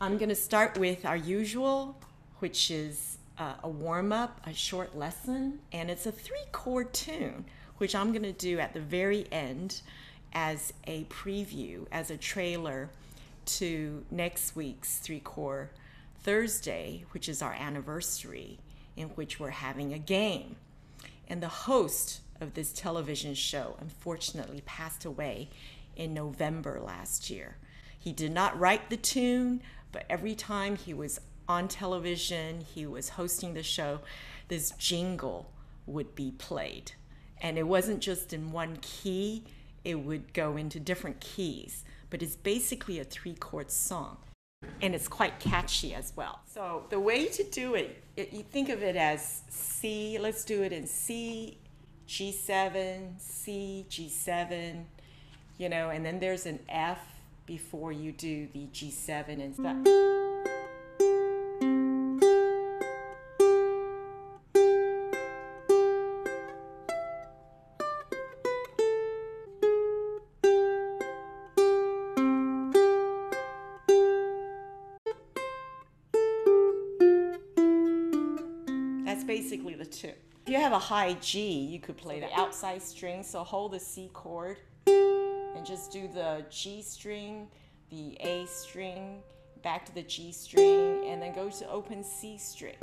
I'm going to start with our usual, which is a warm-up, a short lesson, and it's a 3-chord tune, which I'm going to do at the very end as a preview, as a trailer to next week's Chord Thursday, which is our anniversary, in which we're having a game. And the host of this television show unfortunately passed away in November last year. He did not write the tune, but every time he was on television, he was hosting the show, this jingle would be played. And it wasn't just in one key, it would go into different keys. But it's basically a 3-chord song. And it's quite catchy as well. So the way to do it, you think of it as C, let's do it in C, G7, C, G7, you know, and then there's an F before you do the G7 and stuff. That's basically the tune. If you have a high G, you could play the outside string, so hold the C chord and just do the G string, the A string, back to the G string, and then go to open C string.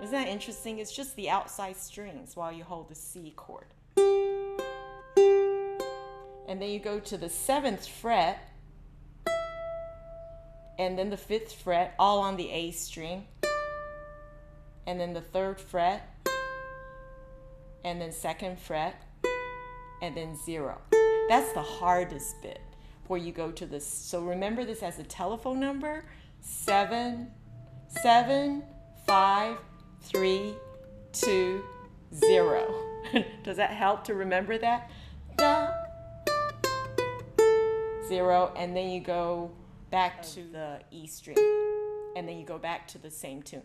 Isn't that interesting? It's just the outside strings while you hold the C chord. And then you go to the 7th fret, and then the 5th fret, all on the A string, and then the 3rd fret, and then 2nd fret, and then 0. That's the hardest bit, where you go to this. So remember this as a telephone number: 7 7 5 3 2 0. Does that help to remember that? Da, 0, and then you go back to the E string, and then you go back to the same tune.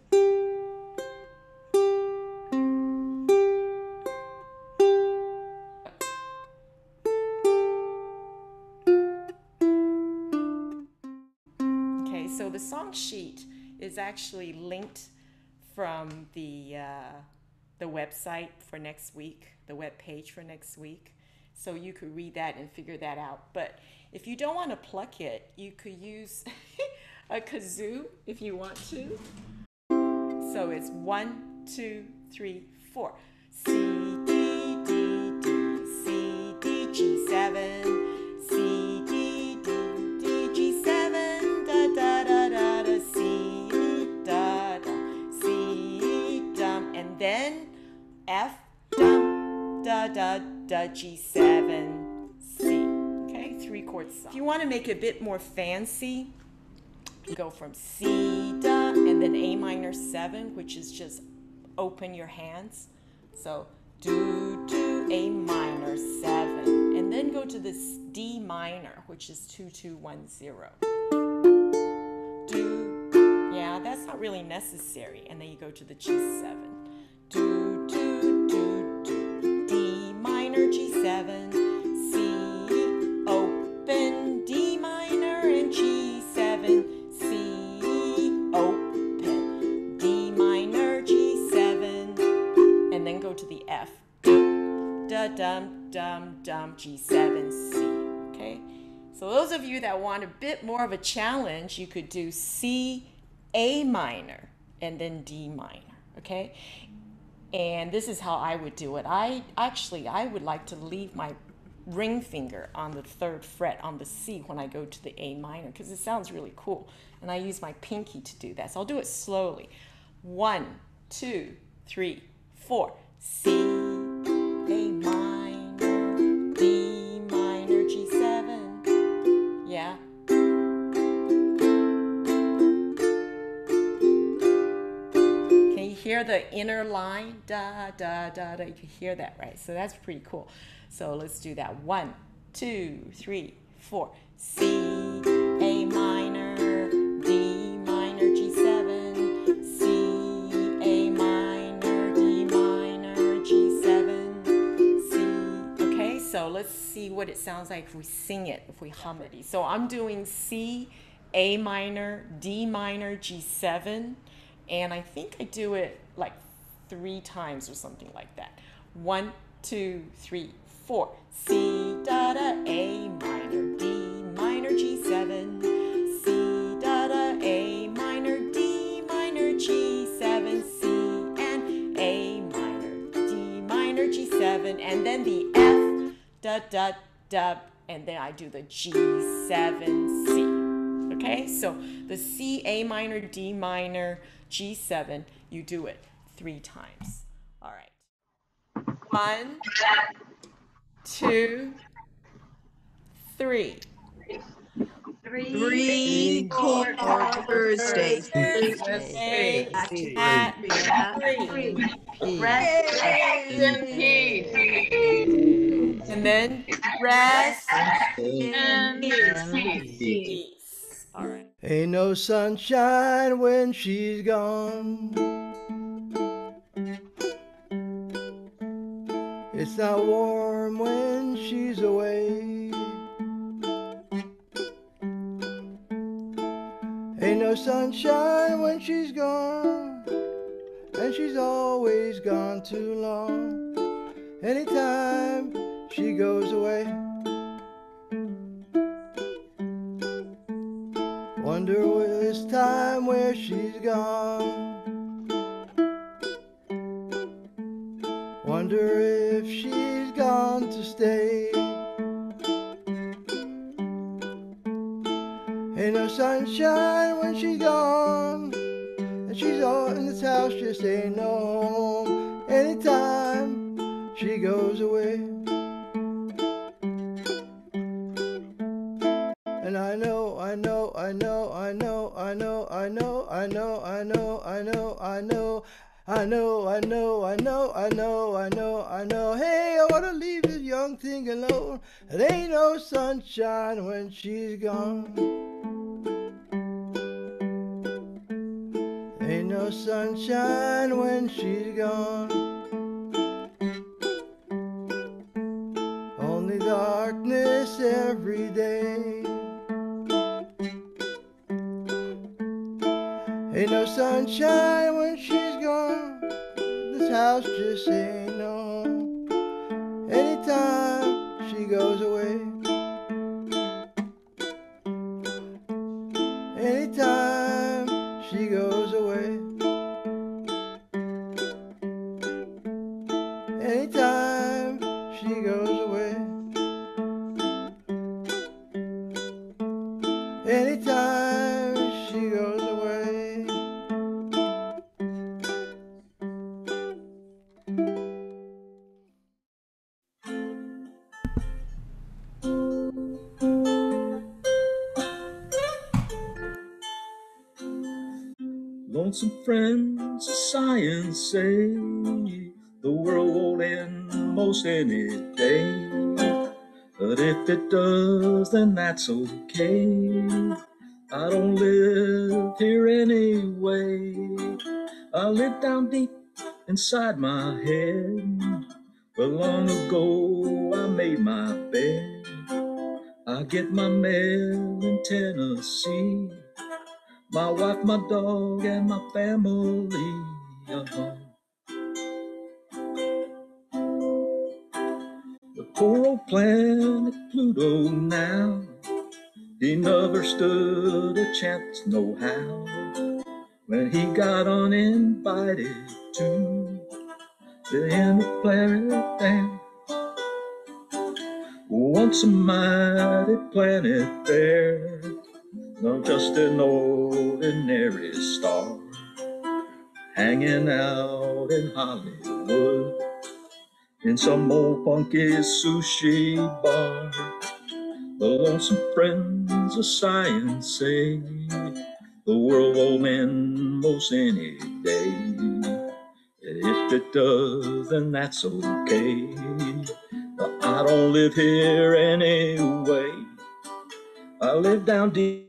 Okay, so the song sheet is actually linked from the website for next week, the web page for next week. So you could read that and figure that out. But if you don't want to pluck it, you could use a kazoo if you want to. So it's 1, 2, 3, 4. C, D, D, D, C, D, G7, C, D, D, D, G7, da, da, da, da, da, C, da, da, C, dum, and then F, dum, da, da, da, G7, C. Okay, 3-chord song. If you want to make it a bit more fancy, you go from C, da, and then A minor 7, which is just open your hands. So do, do, A minor 7, and then go to this D minor, which is 2, 2, 1, 0. Do, yeah, that's not really necessary. And then you go to the G7. Do, do, do, do, D minor, G7, C, open, D minor, and G7, C, open, D minor, G7, and then go to the F, da, dum, dum, dum, G7, C, okay? So those of you that want a bit more of a challenge, you could do C, A minor, and then D minor, okay? And this is how I would do it. I would like to leave my ring finger on the 3rd fret on the C when I go to the A minor, because it sounds really cool. And I use my pinky to do that. So I'll do it slowly. 1, 2, 3, 4. C, A minor, D minor, G7. Yeah. Hear the inner line, da, da, da, da. You can hear that, right? So that's pretty cool. So let's do that. 1, 2, 3, 4. C, A minor, D minor, G7, C, A minor, D minor, G7, C. so let's see what it sounds like if we sing it, if we hum it. So I'm doing C, A minor, D minor, G7, and I think I do it like 3 times or something like that. 1, 2, 3, 4. C, da, da, A minor, D minor, G7. C, da, da, A minor, D minor, G7. C, and A minor, D minor, G7. And then the F, da, da, da, and then I do the G7, C. Okay, so the C, A minor, D minor, G7, you do it 3 times. All right. 1, 2, 3. 3 Chord Thursday. Thursday at 3. Rest in peace. And then rest in peace. All right. Ain't no sunshine when she's gone. It's not warm when she's away. Ain't no sunshine when she's gone, and she's always gone too long. Anytime she goes away, wonder this time where she's gone. Wonder if she's gone to stay. Ain't no sunshine when she's gone, and she's all in this house, just ain't no home. Anytime she goes away. And I know, I know, I know, I know, I know, I know, I know, I know, I know, I know, I know, I know, I know, I know, I know, I know. Hey, I wanna leave this young thing alone. It ain't no sunshine when she's gone. Ain't no sunshine when she's gone. Only darkness every day. Ain't no sunshine when she's gone. This house just ain't no home. Anytime she goes away. Anytime she goes away. Anytime she goes away. Anytime she goes away. Lonesome friends of science say the world will end most any day. But if it does, then that's okay. I don't live here anyway. I live down deep inside my head. But long ago I made my bed. I get my mail in Tennessee. My wife, my dog, and my family are home. The poor old planet Pluto now, he never stood a chance no how when he got uninvited to the end of planet down. Once a mighty planet there, not just an ordinary star, hanging out in Hollywood in some old funky sushi bar. The lonesome friends of science say the world will end most any day. If it does, then that's okay. But I don't live here anyway. I live down deep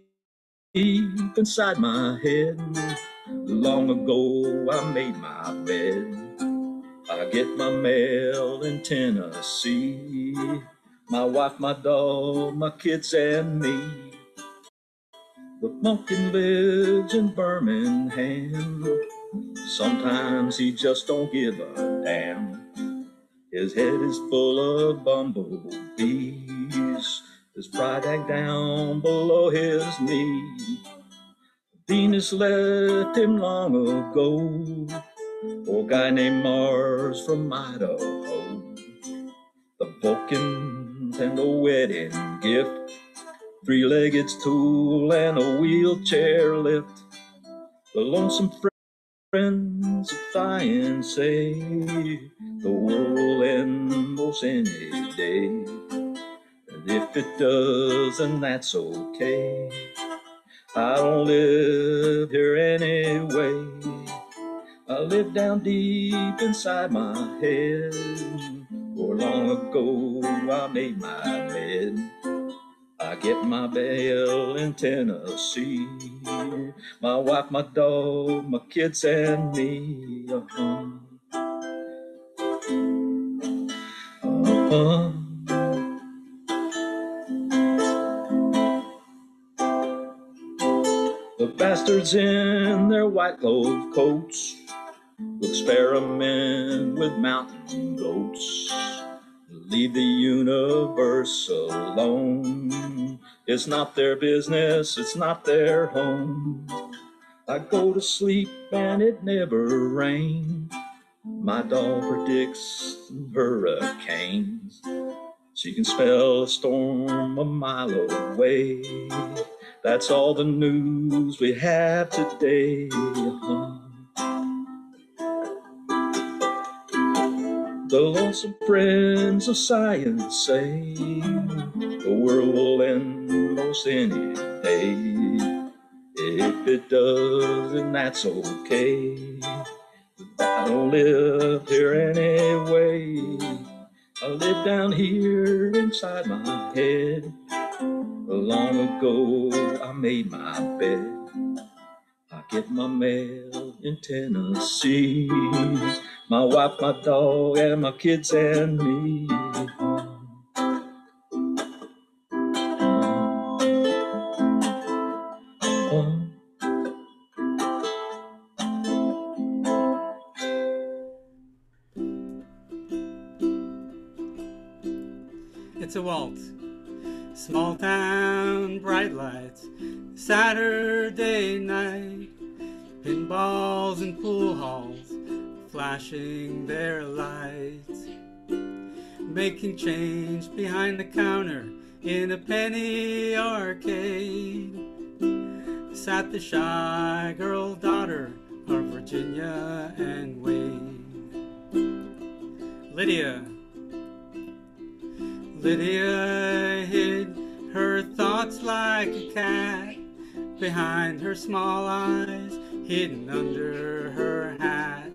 inside my head. Long ago I made my bed. I get my mail in Tennessee. my wife, my dog, my kids, and me. The pumpkin lives in Birmingham. Sometimes he just don't give a damn. His head is full of bumblebees. His pride hangs down below his knee. Venus left him long ago. Poor guy named Mars from Idaho. The Vulcans and a wedding gift, three-legged stool and a wheelchair lift. The lonesome friends of Thian say the world will end most any day. And if it does, then that's okay. I don't live here anyway. I live down deep inside my head. For long ago I made my bed. I get my bail in Tennessee. My wife, my dog, my kids, and me. The bastards in their white clove coats who experiment with mountain goats leave the universe alone. It's not their business, it's not their home. I go to sleep and it never rains. My dog predicts hurricanes. She can spell a storm a mile away. That's all the news we have today. The lonesome friends of science say the world will end most any day. If it does, then that's okay. I don't live here anyway. I live down here inside my head. Long ago I made my bed. I get my mail in Tennessee. My wife, my dog, and my kids and me. It's a waltz. Small town, bright lights, Saturday night, pinballs and pool halls flashing their lights, making change behind the counter in a penny arcade. Sat the shy girl daughter of Virginia and Wade. Lydia hid her thoughts like a cat behind her small eyes, hidden under her hat.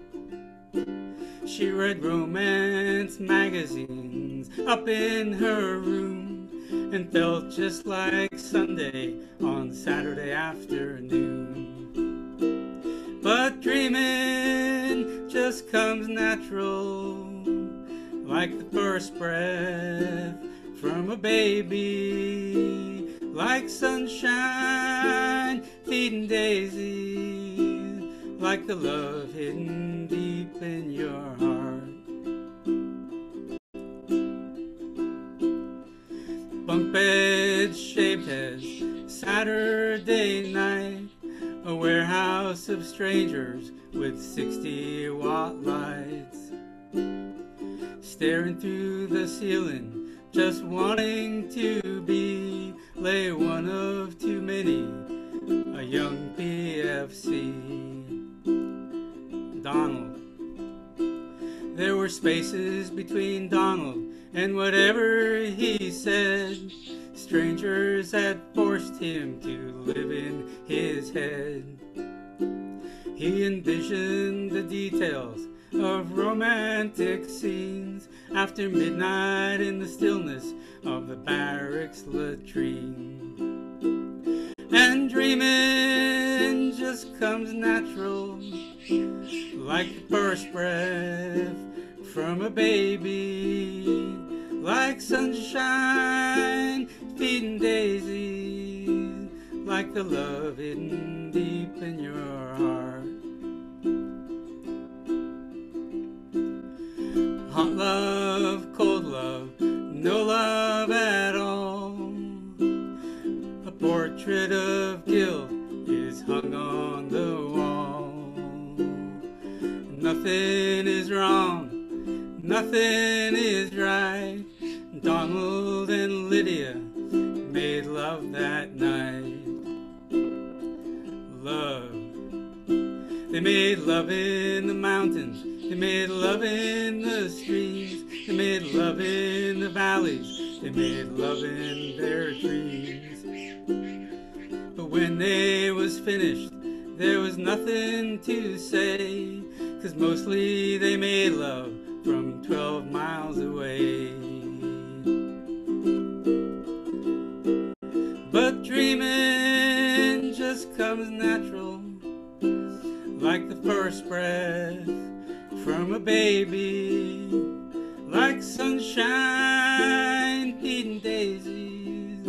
She read romance magazines up in her room and felt just like Sunday on Saturday afternoon. But dreaming just comes natural, like the first breath from a baby, like sunshine feeding daisies, like the love hidden deep in your heart. Bunk beds shaped as Saturday night, a warehouse of strangers with 60-watt lights, staring through the ceiling, just wanting to be, lay one of too many, a young PFC. Donald. There were spaces between Donald and whatever he said. Strangers had forced him to live in his head. He envisioned the details of romantic scenes after midnight in the stillness of the barracks latrine. And dreaming just comes natural, like the first breath from a baby, like sunshine, feeding daisies, like the love hidden deep in your heart. Hot love, cold love, no love at all. A portrait of guilt is hung on the wall. Nothing is wrong, nothing is right. Donald and Lydia made love that night. Love. They made love in the mountains. They made love in the streams. They made love in the valleys. They made love in their dreams. But when they was finished, there was nothing to say, 'cause mostly they made love from 12 miles away. But dreaming just comes natural, like the first breath from a baby, like sunshine feeding daisies,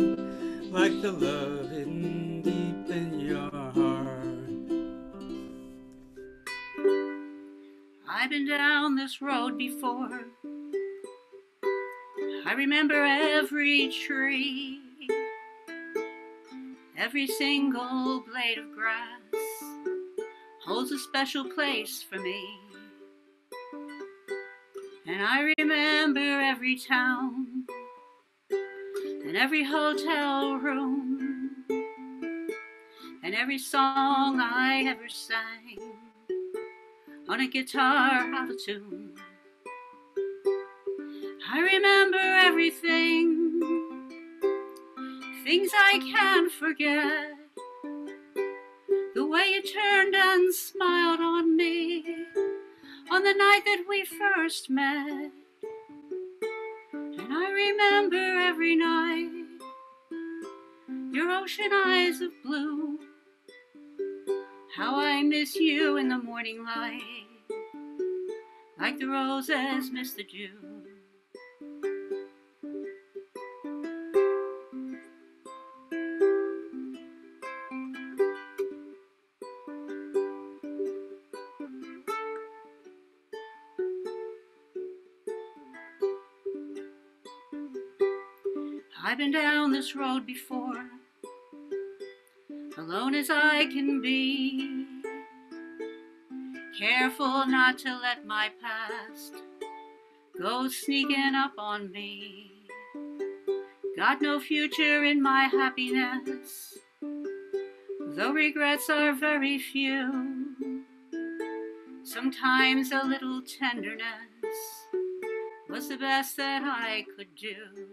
like the love hidden deep in your heart. I've been down this road before. I remember every tree, every single blade of grass holds a special place for me. And I remember every town and every hotel room and every song I ever sang on a guitar out of tune. I remember everything, things I can't forget. The way you turned and smiled on me on the night that we first met. And I remember every night your ocean eyes of blue, how I miss you in the morning light, like the roses miss the dew. I've been down this road before, alone as I can be, careful not to let my past go sneaking up on me. Got no future in my happiness, though regrets are very few. Sometimes a little tenderness was the best that I could do.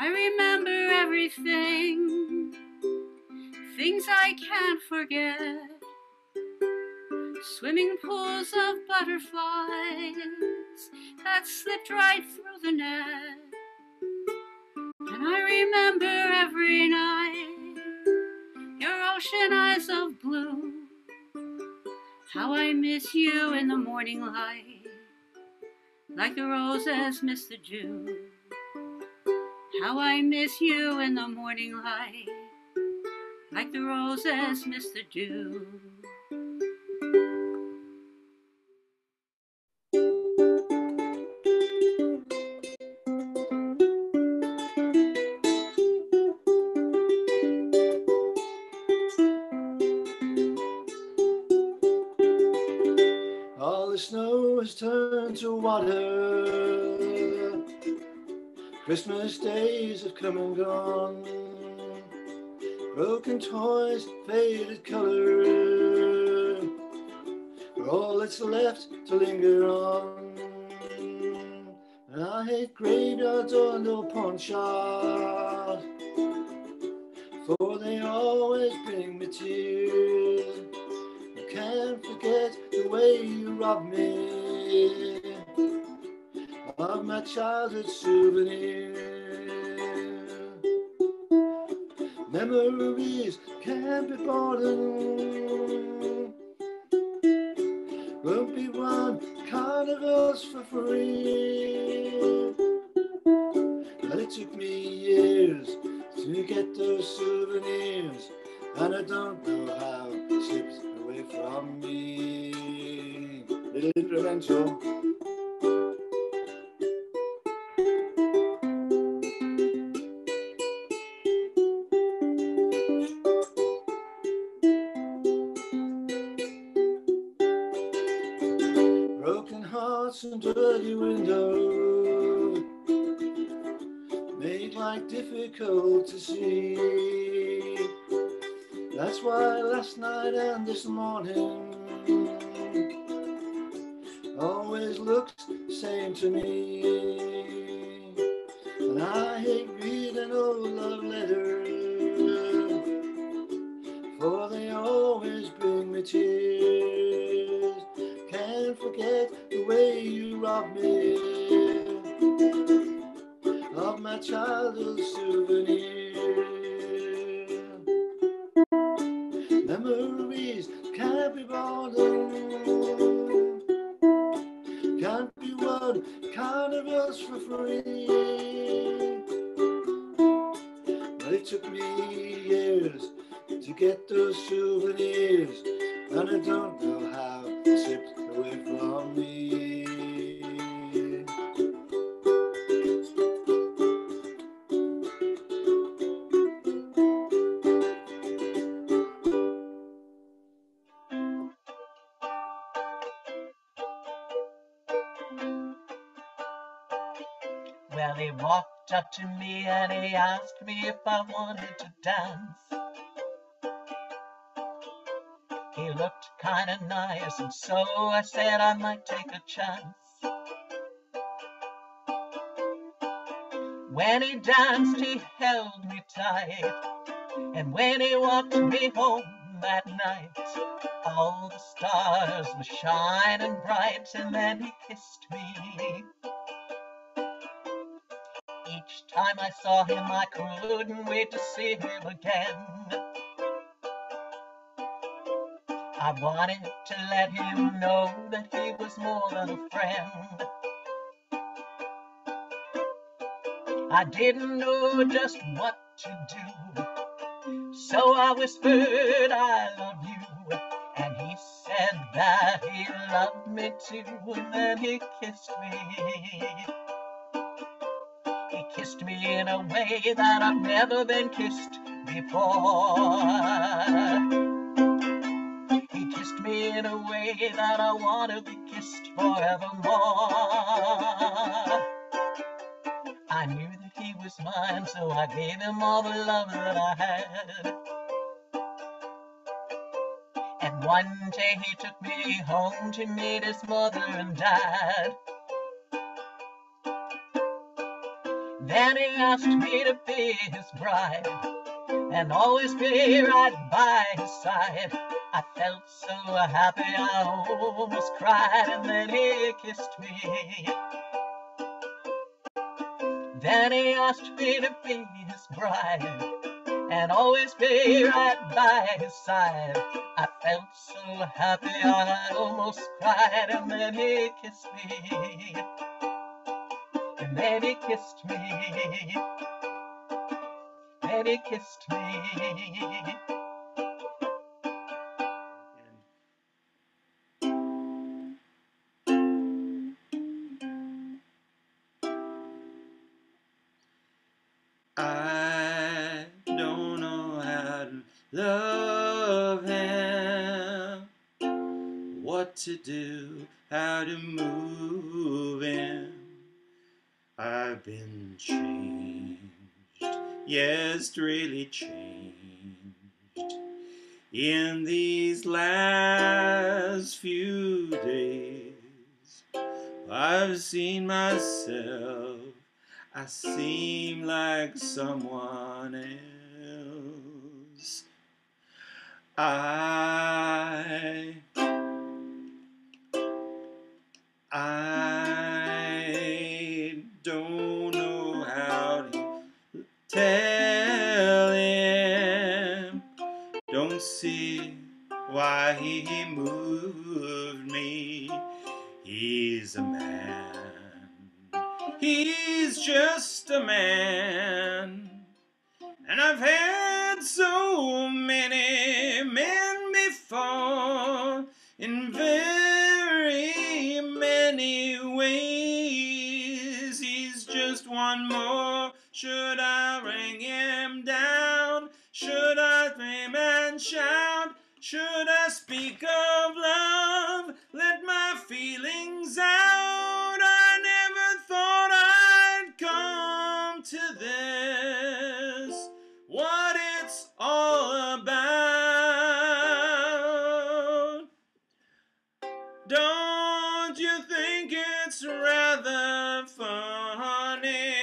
I remember everything, things I can't forget. Swimming pools of butterflies that slipped right through the net. And I remember every night your ocean eyes of blue, how I miss you in the morning light, like the roses miss the dew. How I miss you in the morning light, like the roses miss the dew. All the snow has turned to water. Christmas days have come and gone. Broken toys, faded color, are all that's left to linger on. And I hate graveyards or no pawn shops, for they always bring me tears. I can't forget the way you robbed me of my childhood souvenir. Memories can't be pardoned, won't be one carnivals for free. But it took me years to get those souvenirs, and I don't know how it slipped away from me. Little intervention. Broken hearts and dirty windows make life difficult to see. That's why last night and this morning always looks the same to me. And I hate reading old love letters, for they always bring me tears. Can't forget the way you robbed me of my childhood souvenir. Memories can't be bought, can't be won, carnivals for free. But it took me years to get those souvenirs, and I don't know how it slipped away from me. Well, he walked up to me and he asked me if I wanted to dance. He looked kind of nice, and so I said I might take a chance. When he danced, he held me tight, and when he walked me home that night, all the stars were shining bright, and then he kissed me. Each time I saw him, I couldn't wait to see him again. I wanted to let him know that he was more than a friend. I didn't know just what to do, so I whispered, I love you, and he said that he loved me too, and then he kissed me. He kissed me in a way that I've never been kissed before. He kissed me in a way that I want to be kissed forevermore. I knew that he was mine, so I gave him all the love that I had. And one day he took me home to meet his mother and dad. Then he asked me to be his bride and always be right by his side. I felt so happy I almost cried, and then he kissed me. Then he asked me to be his bride and always be right by his side. I felt so happy I almost cried, and then he kissed me. And then he kissed me. Then he kissed me. I don't know how to love him, what to do, how to move him. I've been changed, yes, really changed in these last few days. I've seen myself, I seem like someone else. I don't know how to tell him. Don't see why he moved me. He he's just a man. And I've had so many men before in very many ways. He's just one more. Should I ring him down? Should I scream and shout? Should I speak of love? Let my feelings out. I never thought I'd come to this. What it's all about. Don't you think it's rather funny?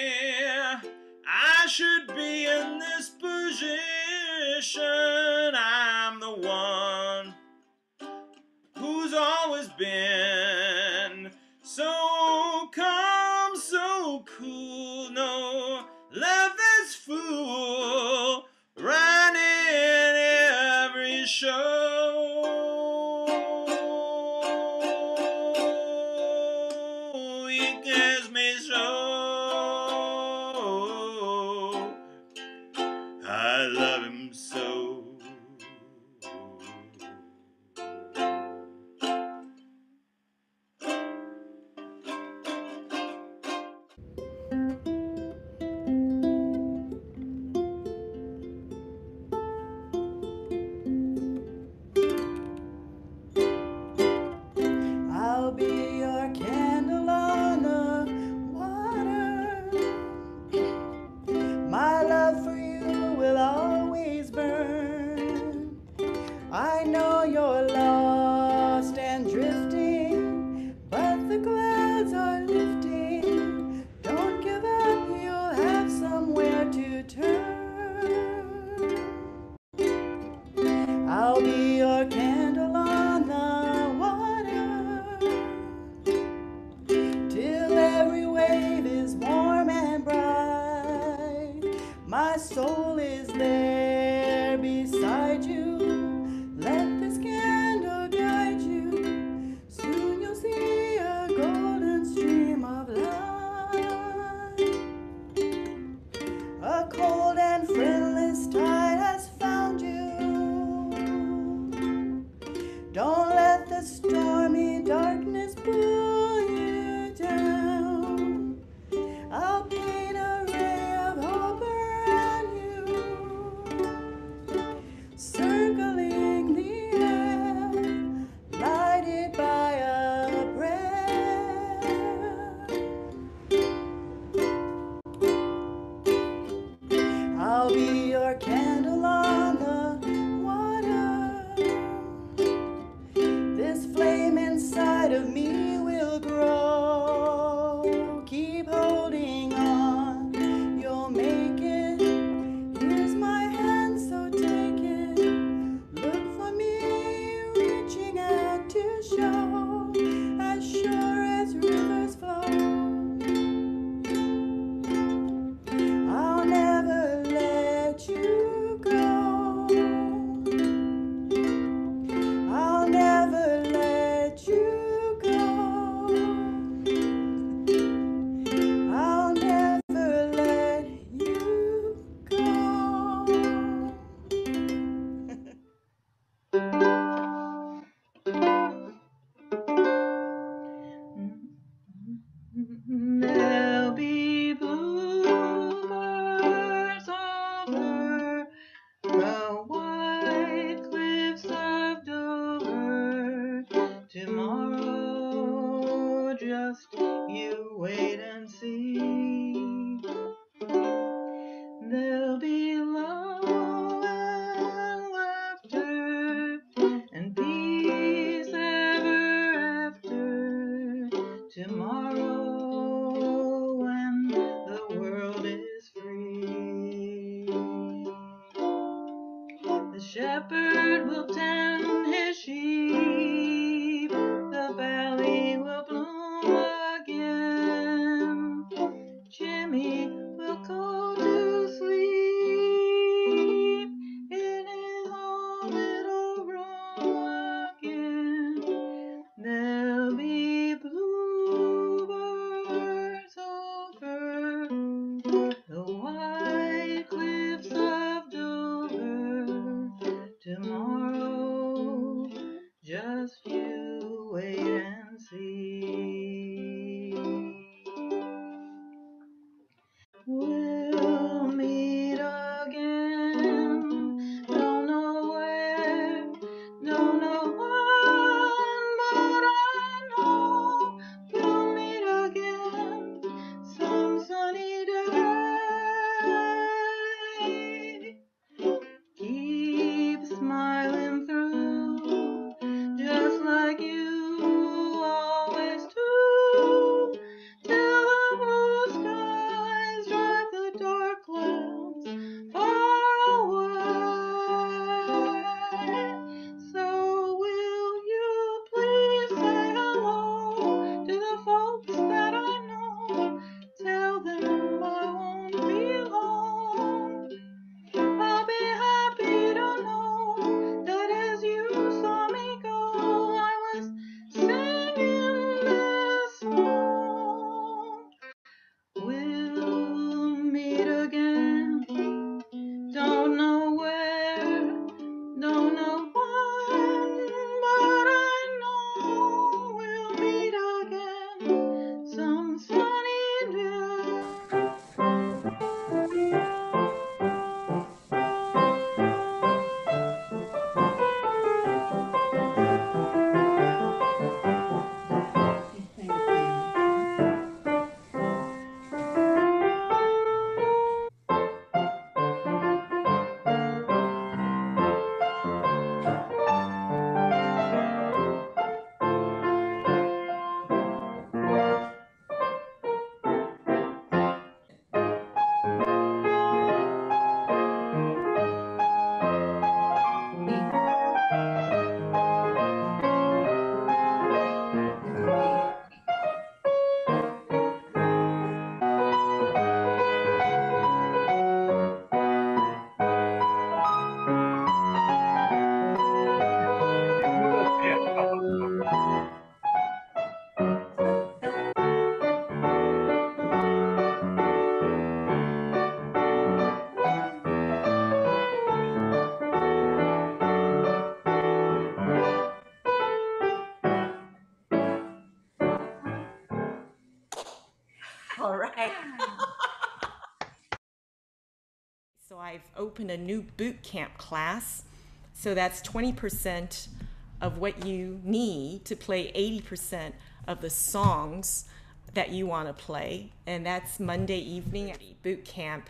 I should be in this position. I'm the one who's always been so calm, so cool. No love is fool, running every show. He gives me so. I love him so. I'll be your candle on the water. My love for you will always burn. I know you're lost and drifting, but the clouds are lifting. Don't So I've opened a new boot camp class. So that's 20% of what you need to play 80% of the songs that you want to play. And that's Monday evening. Boot camp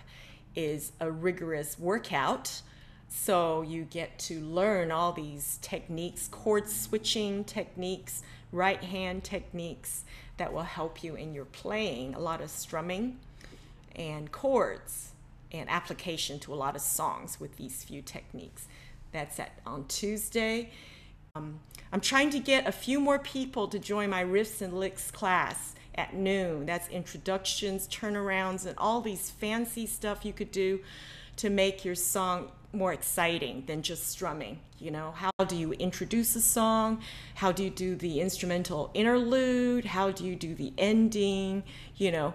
is a rigorous workout. So you get to learn all these techniques, chord switching techniques, right hand techniques that will help you in your playing. A lot of strumming and chords and application to a lot of songs with these few techniques. That's on Tuesday. I'm trying to get a few more people to join my Riffs and Licks class at noon. That's introductions, turnarounds, and all these fancy stuff you could do to make your song more exciting than just strumming. You know, how do you introduce a song? How do you do the instrumental interlude? How do you do the ending? You know,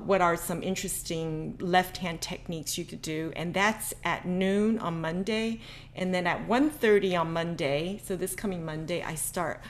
what are some interesting left-hand techniques you could do? And that's at noon on Monday. And then at 1:30 on Monday, so this coming Monday, I start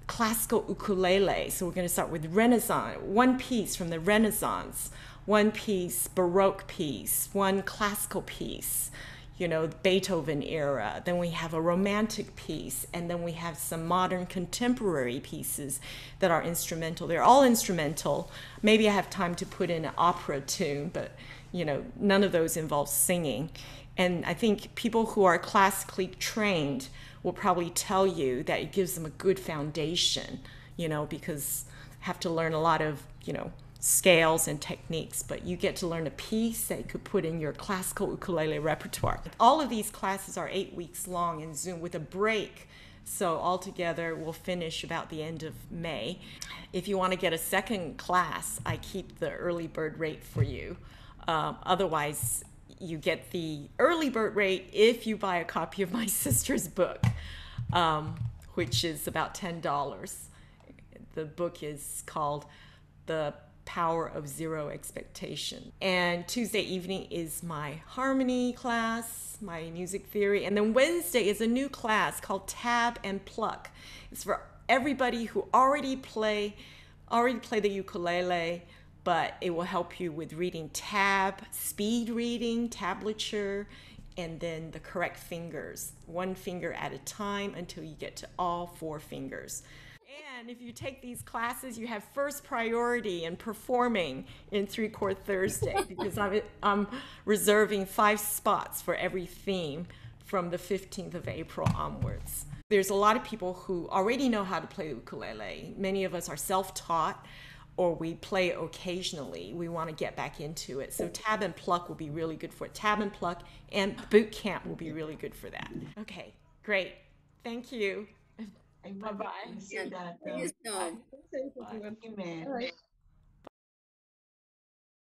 classical ukulele. So we're going to start with Renaissance, one piece from the Renaissance, one piece Baroque piece, one classical piece, you know, Beethoven era. Then we have a romantic piece, and then we have some modern contemporary pieces that are instrumental. They're all instrumental. Maybe I have time to put in an opera tune, but you know, none of those involve singing. And I think people who are classically trained will probably tell you that it gives them a good foundation, you know, because have to learn a lot of, you know, scales and techniques, but you get to learn a piece that you could put in your classical ukulele repertoire. All of these classes are 8 weeks long in Zoom with a break. So altogether, we'll finish about the end of May. If you want to get a second class, I keep the early bird rate for you. Otherwise, you get the early bird rate if you buy a copy of my sister's book, which is about $10. The book is called The Power of Zero Expectation. And Tuesday evening is my harmony class, my music theory. And then Wednesday is a new class called Tab and Pluck. It's for everybody who already play the ukulele, but it will help you with reading tab, speed reading, tablature, and then the correct fingers, one finger at a time until you get to all 4 fingers. And if you take these classes, you have first priority in performing in Chord Thursday because I'm reserving 5 spots for every theme from the 15th of April onwards. There's a lot of people who already know how to play the ukulele. Many of us are self-taught or we play occasionally. We want to get back into it. So Tab and Pluck will be really good for it. Tab and Pluck and Boot Camp will be really good for that. Okay, great. Thank you. Bye-bye. Thank you so. Bye.